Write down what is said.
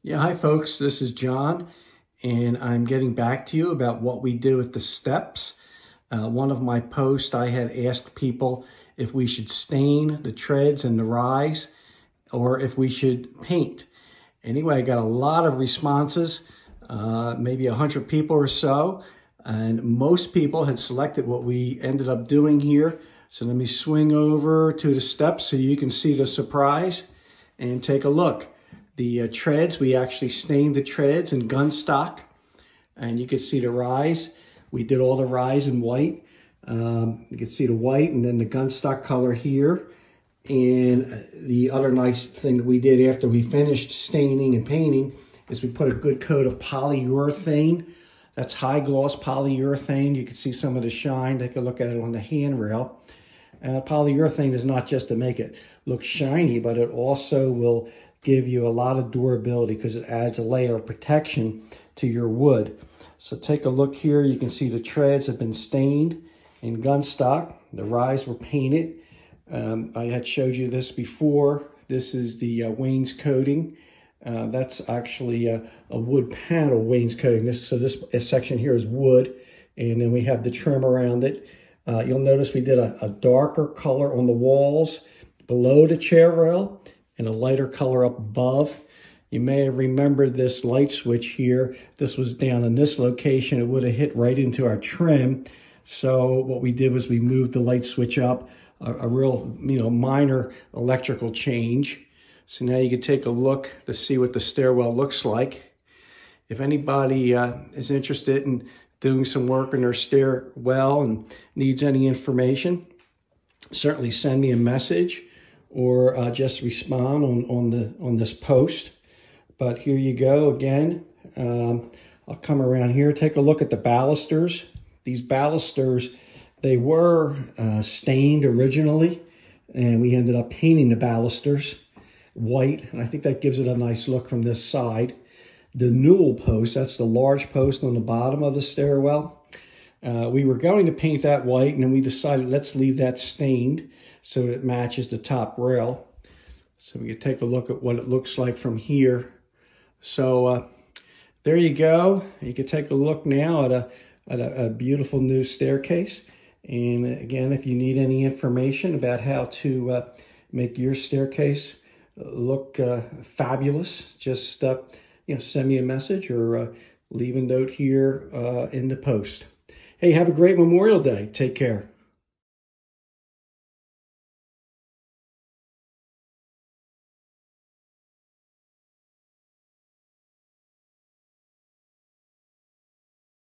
Yeah, hi folks, this is John, and I'm getting back to you about what we do with the steps. One of my posts, I had asked people if we should stain the treads and the rise, or if we should paint. Anyway, I got a lot of responses, maybe 100 people or so, and most people had selected what we ended up doing here. So let me swing over to the steps so you can see the surprise and take a look. The treads, we actually stained the treads in gun stock, and you can see the rise. We did all the rise in white. You can see the white and then the gun stock color here. And the other nice thing that we did after we finished staining and painting is we put a good coat of polyurethane. That's high gloss polyurethane. You can see some of the shine. Take a look at it on the handrail. Polyurethane is not just to make it look shiny, but it also will give you a lot of durability because it adds a layer of protection to your wood. So take a look here. You can see the treads have been stained in gun stock. The rise were painted. I had showed you this before. This is the wainscoting. That's actually a wood panel wainscoting. This section here is wood, and then we have the trim around it. You'll notice we did a darker color on the walls below the chair rail and a lighter color up above. You may have remembered this light switch here. This was down in this location. It would have hit right into our trim. So what we did was we moved the light switch up, a real minor electrical change. So now you can take a look to see what the stairwell looks like. If anybody is interested in doing some work in their stairwell and needs any information, certainly send me a message or just respond on this post. But here you go again. I'll come around here, take a look at the balusters. These balusters, they were stained originally, and we ended up painting the balusters white, and I think that gives it a nice look from this side. The newel post, that's the large post on the bottom of the stairwell. We were going to paint that white, and then we decided let's leave that stained so it matches the top rail. So we can take a look at what it looks like from here. So there you go. You can take a look now at a beautiful new staircase. And again, if you need any information about how to make your staircase look fabulous, just send me a message or leave a note here in the post. Hey, have a great Memorial Day. Take care.